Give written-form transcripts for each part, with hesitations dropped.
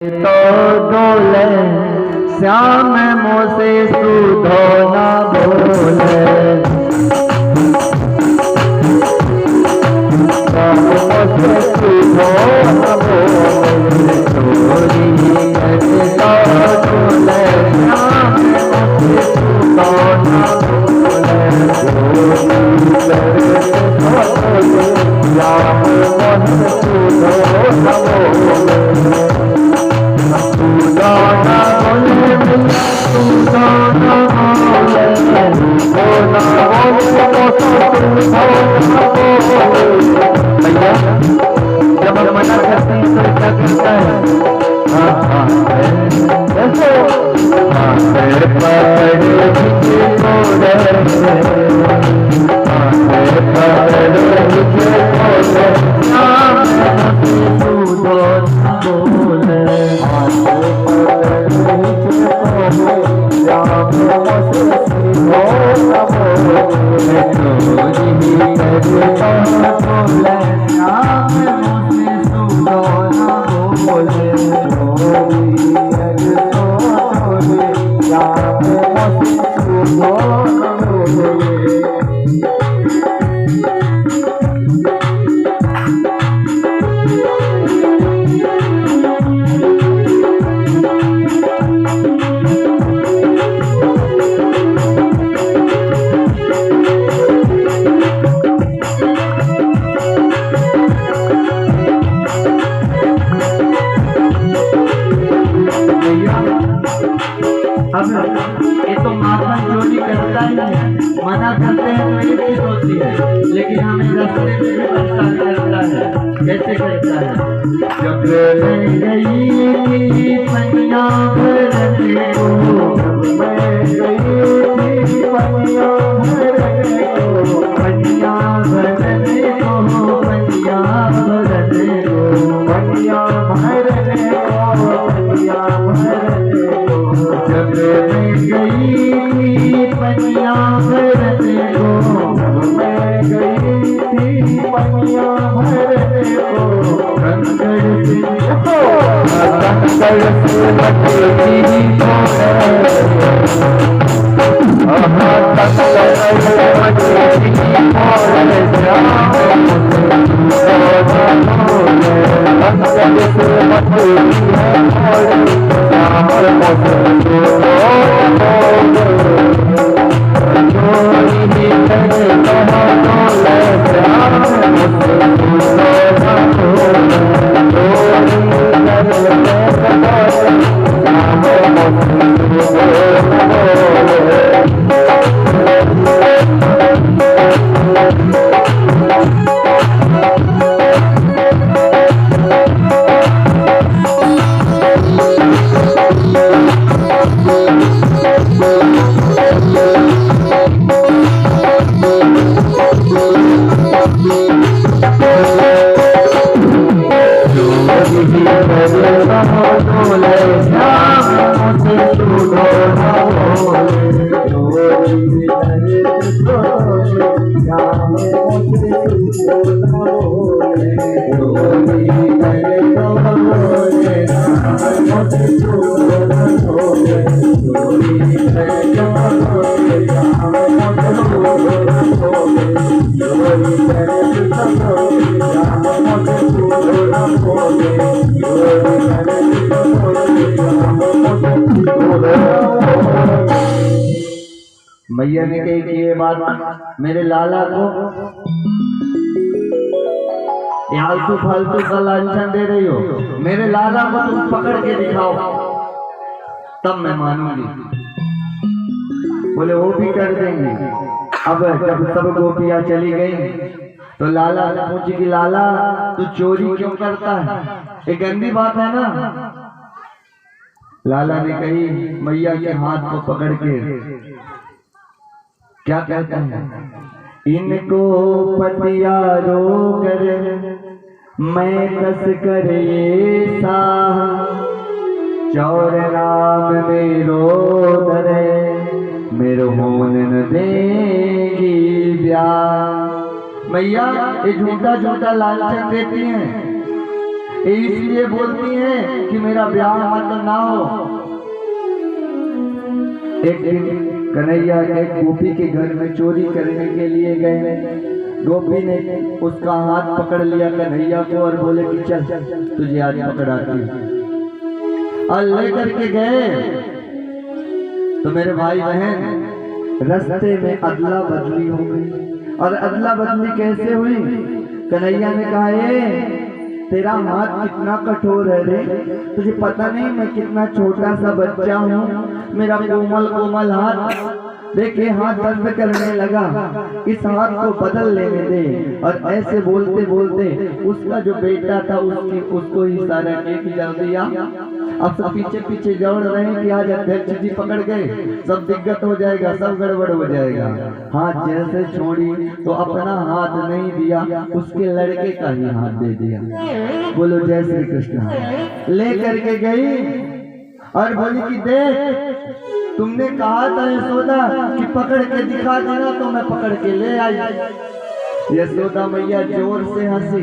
तो डोले श्याम मोसे सुधो न बोले, श्याम मोसे सुधो न बोले, चोरी करके तो डोले श्याम मोसे सुधो न बोले, चोरी करके तो डोले श्याम मोसे सुधो न बोले। सुदाना बोले भैया सुदाना बोले, सुदाना बोले भैया। जब हम मना करते हैं तो क्या करता है? कैसे पकड़ मुझे छोड़े, पकड़ मुझे छोड़े, नाम सुधो न बोले, ये तो महात्मा चोरी करता ही है, मना करते हैं तो ये चीज होती है, लेकिन हमें रास्ते में भी परेशान करता है। कैसे करता है? जब मैं गई पनिया भरने को, मैं गई पनिया भरने को, पनिया भरने को, पनिया भरने को, पनिया भरने को, पनिया भरने को, जब मैं गई पनिया भरने को, मैं गई थी पनिया भरने को, कंकड़ से मटकी छोड़े, कंकड़ से मटकी छोड़े, श्याम मैया ने कही कि ये बात मेरे लाला को आलतू फालतू का लांछन दे रही हो, मेरे लाला को तुम पकड़ के दिखाओ तब मैं मानूंगी। बोले वो भी कर देंगे। अब जब सब गोपियां चली गई तो लाला से पूछी कि लाला तू चोरी क्यों करता है, ये गंदी बात है ना। लाला ने कही मैया के हाथ को पकड़ के क्या कहता है, इनको पतियारो कर मैं कस करे सा, चौर नाम मेरो धरे मेरो होन न देगी ब्याह। मैया ये झूठा झूठा लालच देती हैं, ये इसलिए बोलती हैं कि मेरा ब्याह मत ना हो। एक दिन कन्हैया एक गोपी के घर में चोरी करने के लिए गए। गोपी ने उसका हाथ पकड़ लिया कन्हैया को और बोले कि चल तुझे आज पकड़ाती हूं। और लेकर के गए तो मेरे भाई बहन रास्ते में अदला बदली हो गई। और अदला बदली कैसे हुई? कन्हैया ने कहा ये तेरा हाथ कितना कठोर है रे, तुझे पता नहीं मैं कितना छोटा सा बच्चा हूँ, मेरा कोमल कोमल हाथ देखे हाथ दर्द करने लगा, इस हाथ को बदल लेने दे। और ऐसे बोलते बोलते उसका जो बेटा था उसको इशारा किया दिया। अब सब पीछे पीछे दौड़ रहे हैं कि आज अध्यक्ष जी पकड़ गए, सब दिक्कत हो जाएगा, सब गड़बड़ हो जाएगा। हाथ जैसे छोड़ी तो अपना हाथ नहीं दिया, उसके लड़के का ही हाथ दे दिया। बोलो जय श्री कृष्ण। ले करके गई और बोली कि देख तुमने कहा था यशोदा कि पकड़ के दिखा देना, तो मैं पकड़ के ले आई। यशोदा मैया जोर से हंसी,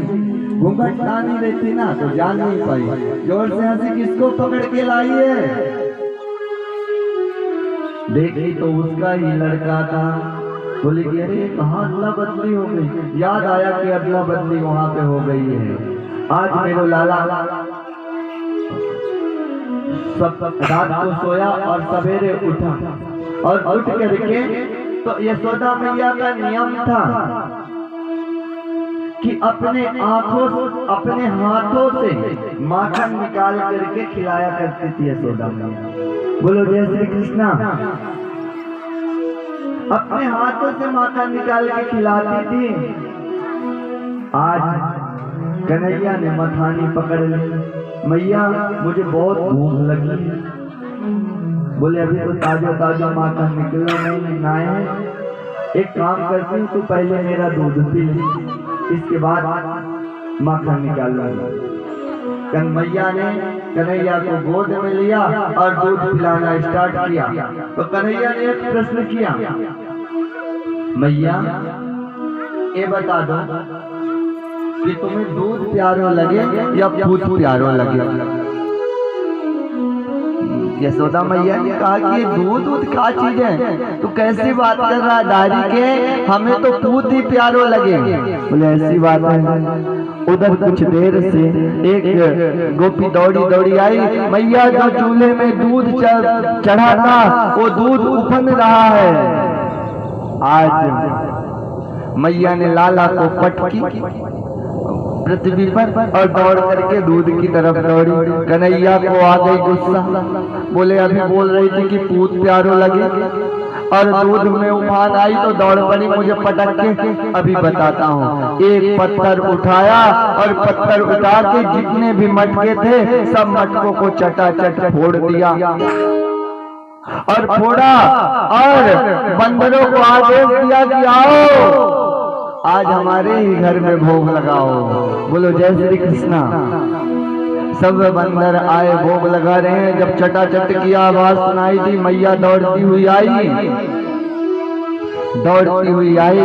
घूंघट नहीं रहती ना तो जान नहीं पाई, जोर से हंसी किसको पकड़ के लाई है? देखी तो उसका ही लड़का था। बोली कि अरे कहाँ अदला बदली हो गई। याद आया कि अदला बदली वहां पे हो गई है। आज मेरे लाला सब रात को सोया और सवेरे उठा, और उठ करके तो यशोदा मैया का नियम था कि अपने आंखों अपने हाथों से माखन निकाल करके खिलाया करती थी यशोदा मैया। बोलो जय श्री कृष्णा। अपने हाथों से माखन निकाल के खिलाती थी। आज कन्हैया ने मथानी पकड़ ली, मैया मुझे बहुत भूख लगी। बोले अभी तो ताजा ताजा माखन निकला नहीं नहाए हैं, एक काम करती हूँ, तू पहले मेरा दूध पी ले, इसके बाद माखन निकाल लूंगा। कन्हैया ने कन्हैया को गोद में लिया और दूध पिलाना स्टार्ट किया। तो कन्हैया ने एक प्रश्न किया, मैया ये बता दो कि तुम्हें दूध प्यारो लगे या दूध प्यारो लगे? यशोदा मैया ने कहा कि ये दूध क्या चीज है, तू कैसी बात कर रहा है दारी के, हमें तो दूध ही प्यारो लगे। बोले ऐसी बात है। उधर कुछ देर से एक गोपी दौड़ी दौड़ी आई, मैया जो चूल्हे में दूध चढ़ा था वो दूध उफन रहा है। आज मैया ने लाला को पटकी पृथ्वी पर और दौड़ करके दूध की तरफ दौड़ी। कन्हैया को आ गई गुस्सा, बोले अभी बोल रही थी कि पूत प्यारो लगे और दूध में उफान आई तो दौड़ पड़ी मुझे पटक के। अभी बताता हूँ। एक पत्थर उठाया और पत्थर उठा के जितने भी मटके थे सब मटकों को चटाचट फोड़ दिया और फोड़ा और बंदरों को आदेश दिया कि आओ आज हमारे ही घर में भोग लगाओ। बोलो जय श्री कृष्णा। सब बंदर आए, भोग लगा रहे हैं। जब चटाचट की आवाज सुनाई दी, मैया दौड़ती हुई आई, दौड़ती हुई आई।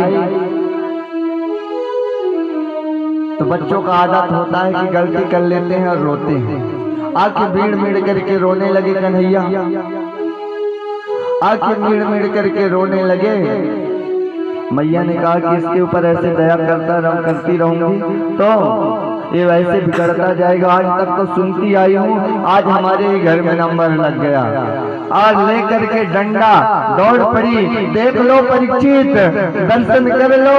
तो बच्चों का आदत होता है कि गलती कर लेते हैं और रोते हैं। आके भीड़ भीड़ करके रोने लगे कन्हैया, आके भीड़ भीड़ करके रोने लगे। मैया ने कहा कि इसके ऊपर ऐसे दया करती रहूंगी तो ये वैसे बिगड़ता जाएगा। आज तक तो सुनती आई हूँ, आज हमारे ही घर में नंबर लग गया। आज लेकर के डंडा दौड़ पड़ी। देख लो परीक्षित, दर्शन कर लो।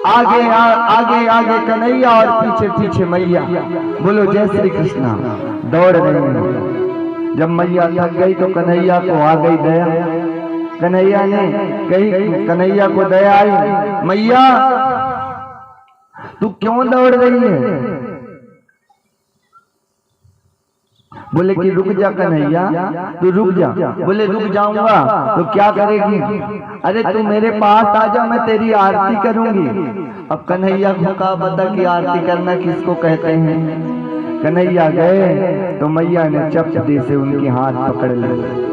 आगे आगे आगे कन्हैया और पीछे पीछे मैया। बोलो जय श्री कृष्णा। दौड़ रही है। जब मैया थक गई तो कन्हैया को आ गई दया। कन्हैया ने कही, कन्हैया को दया आई, मैया तू क्यों दौड़ रही है? बोले कि रुक जा कन्हैया, तू रुक जा। बोले रुक जाऊंगा तो क्या करेगी? अरे तू मेरे पास आ जा, मैं तेरी आरती करूंगी। अब कन्हैया को कहा पता कि आरती करना किसको कहते हैं। कन्हैया गए तो मैया ने चपटे से उनकी हाथ पकड़ ली,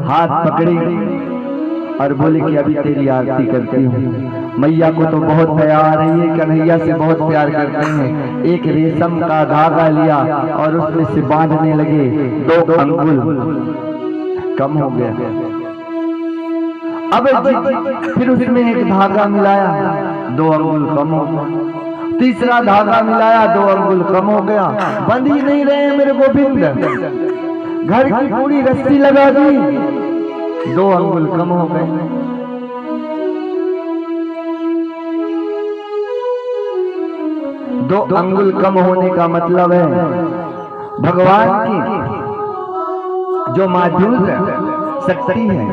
हाथ पकड़ी और बोले कि अभी तेरी आरती करती हूँ। मैया को तो बहुत प्यार है, ये कन्हैया से बहुत प्यार करते हैं। एक रेशम का धागा लिया और उसमें से बांधने लगे, 2 अंगुल कम हो गया। अब फिर उसमें एक धागा मिलाया, 2 अंगुल कम हो गया। तीसरा धागा मिलाया, 2 अंगुल कम हो गया। बंध ही नहीं रहे मेरे गोविंद, घर की पूरी रस्सी लगा दी, 2 अंगुल कम हो गए। दो अंगुल कम होने का मतलब है भगवान की जो माधुर्य शक्ति है,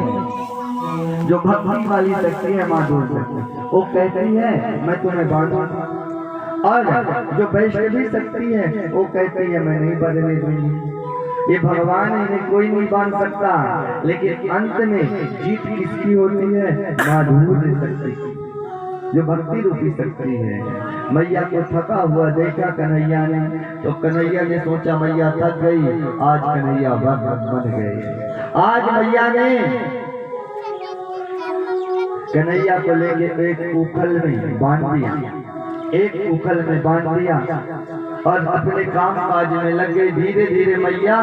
जो भक्ति वाली शक्ति है, माधुर्य शक्ति, वो कहती है मैं तुम्हें बांधूं, और जो वैष्णवी शक्ति है वो कहती है मैं नहीं बदलने दूंगी। ये भगवान इन्हें कोई नहीं बांध सकता, लेकिन अंत में जीत किसकी होती है? माधुर्य शक्ति, जो भक्ति रूपी शक्ति है। मैया को थका हुआ देखा कन्हैया ने, तो कन्हैया ने सोचा मैया थक गई, आज कन्हैया बन गए। आज मैया ने कन्हैया को लेके एक उखल में बांध दिया, एक उखल में बांध दिया और अपने काम काज में लग गई। धीरे धीरे मैया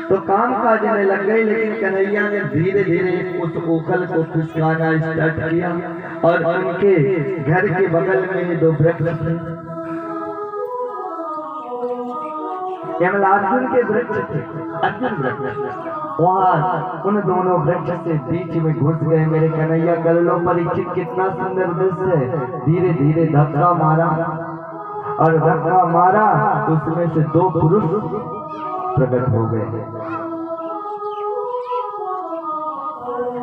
तो काम काज में लग गई, लेकिन कन्हैया ने धीरे धीरे उस उखल को खिसकाना स्टार्ट किया और उनके घर के बगल में 2 वृक्ष थे, अर्जुन के वृक्ष थे, अर्जुन वृक्ष। वहाँ उन दोनों वृक्ष से बीच में घुस गए मेरे कन्हैया। कर लो परीक्षित, कितना सुंदर दृश्य है। धीरे धीरे धक्का मारा और धक्का मारा, उसमें से 2 पुरुष प्रकट हो गए।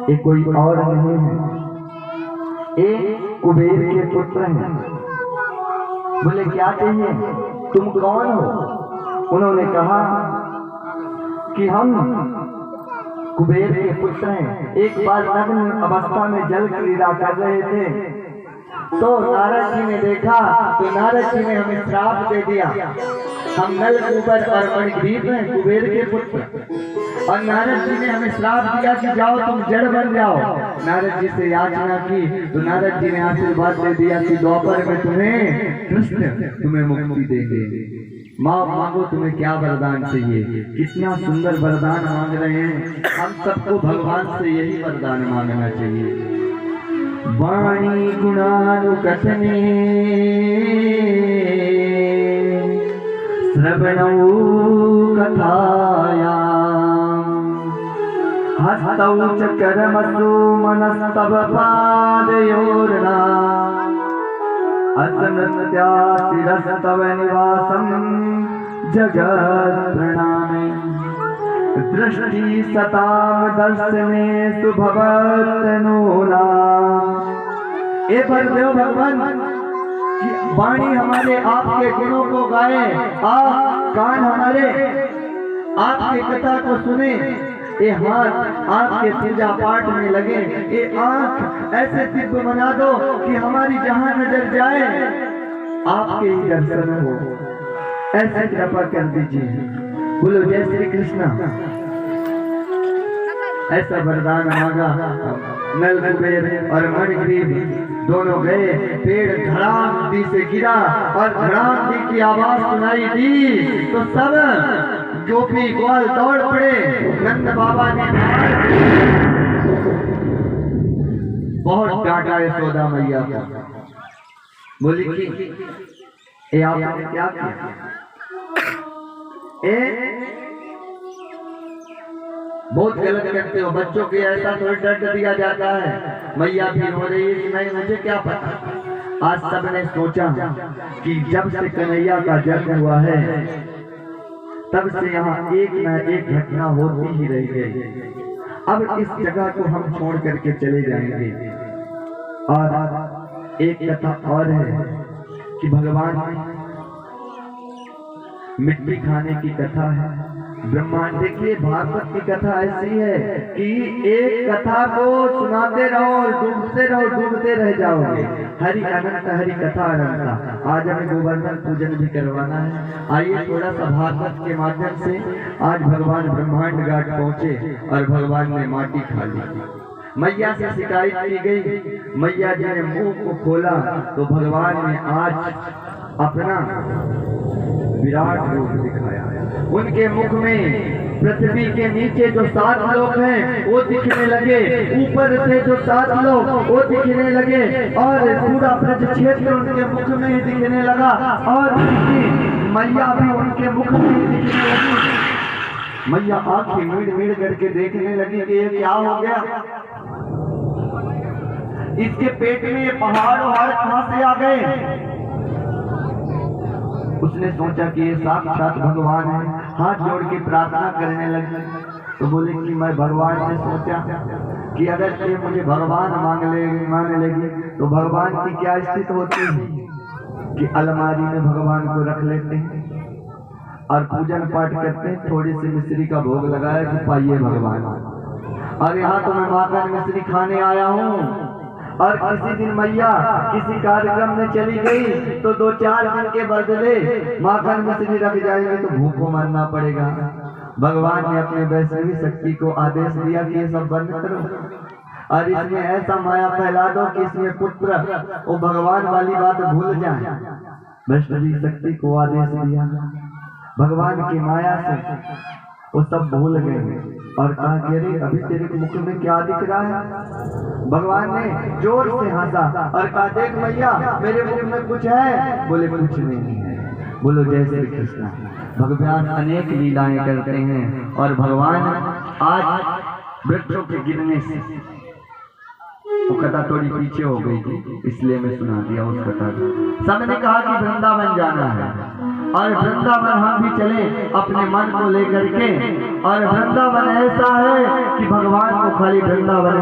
ये कोई और नहीं है, एक कुबेर के पुत्र हैं। बोले क्या चाहिए, तुम कौन हो? उन्होंने कहा कि हम कुबेर के पुत्र हैं। एक बार नग्न अवस्था में जल क्रीड़ा कर रहे थे, तो नारद जी ने देखा, तो नारद जी ने हमें श्राप दे दिया। हम नल कुबर और मणिग्रीव हैं, कुबेर के पुत्र, और नारद जी ने हमें श्राप दिया कि जाओ तुम जड़ बन जाओ। नारद जी से याचना की, तो नारद जी ने आशीर्वाद दे दिया कि द्वापर में तुम्हें कृष्ण तुम्हें मुक्ति देंगे। मांगो तुम्हें क्या वरदान चाहिए। कितना सुंदर वरदान मांग रहे हैं। हम सबको भगवान से यही वरदान मांगना चाहिए। वाणी गुणानुकथने श्रवणौ कथायां हस्तौ च करमसु मनस्तव पादयोर्ना असनत्या शिरस्तव निवासं जगत् प्रणामे दृष्टि सताम दर्शने सुभवतनूना। ए परदेव भगवान कि वाणी हमारे आपके गुणों को गाए, कान हमारे आपकी कथा को सुने, ये हाथ आपके पूजा पाठ में लगे, ये आंख ऐसे दिव्य बना दो कि हमारी जहां नजर जाए आपके ही दर्शन हो। ऐसे कृपा कर दीजिए। बोलो जय श्री कृष्ण। ऐसा वरदान मांगा। नल कुबेर और मणिग्रीव दोनों गए, पेड़ धड़ाम दी से गिरा और धड़ाम दी की आवाज सुनाई दी, तो सब गोपी ग्वाल दौड़ पड़े। नंद बाबा ने बहुत डांटा यशोदा मैया को, बोली कि ये आपने क्या किया? बहुत गलत करते हो, बच्चों के ऐसा थोड़ी दंड दिया जाता है। मैया भी हो रही है, नहीं मुझे क्या पता। आज सबने सोचा कि जब से कन्हैया का जन्म हुआ है तब से यहाँ एक न एक घटना होती ही रह गई। अब इस जगह को हम छोड़ करके चले जाएंगे। और एक कथा और है कि भगवान मिट्टी खाने की कथा है। ब्रह्मांड देखिए, भागवत की कथा ऐसी है कि एक कथा को सुनाते रहो और डूबते रह जाओगे। हरि अनंत, हरि कथा अनंत। आज हमें गोवर्धन पूजन भी करवाना है। आइए थोड़ा सा भागवत के माध्यम से आज भगवान ब्रह्मांड घाट पहुंचे और भगवान ने माटी खा ली। मैया से शिकायत की गई। मैया जी ने मुंह को खोला तो भगवान ने आज अपना विराट रूप दिखाया। उनके मुख में पृथ्वी के नीचे जो 7 लोक हैं वो दिखने लगे, ऊपर से जो 7 लोक वो दिखने लगे, और पूरा ब्रज क्षेत्र उनके मुख में ही दिखने लगा, और मैया भी उनके मुख में ही दिखने लगी। मैया आंखें मीड़ मीड़ करके देखने लगी कि ये क्या हो गया, इसके पेट में ये पहाड़ कहां से आ गए। उसने सोचा कि ये साक्षात भगवान है, हाथ जोड़ के प्रार्थना करने लगी। तो बोले कि मैं भगवान से सोचा कि अगर ये मुझे भगवान मांगने लगी तो भगवान की क्या स्थिति होती है कि अलमारी में भगवान को रख लेते हैं और पूजन पाठ करते हैं, थोड़ी सी मिश्री का भोग लगाया कि पाइए भगवान। और यहाँ तो मैं माखन मिश्री खाने आया हूँ। और किसी दिन मैया किसी कार्यक्रम में चली गई तो 2-4 दिन के बदले माखन मिश्री रख जाएंगे तो भूखों मरना पड़ेगा। भगवान ने अपने वैष्णवी शक्ति को आदेश दिया कि ये सब बंद करो और इसमें ऐसा माया फैला दो कि इसमें पुत्र वो भगवान वाली बात भूल जाए। वैष्णवी शक्ति को आदेश दिया, भगवान की माया से वो सब भूल गए और कहा कि अरे अभी तेरे मुख में क्या दिख रहा है। भगवान ने जोर से हंसा और कहा देख मैया मेरे मुख में कुछ है। बोले कुछ नहीं है। बोलो जय श्री कृष्ण। भगवान अनेक लीलाएं करते हैं और भगवान आज वृक्षों के गिरने से वो कथा थोड़ी पीछे हो गई थी, इसलिए मैं सुना दिया उस कथा को। सबने कहा कि वृंदावन जाना है और वृंदावन हम भी चले अपने मन को लेकर के, और वृंदावन ऐसा है कि भगवान को खाली वृंदावन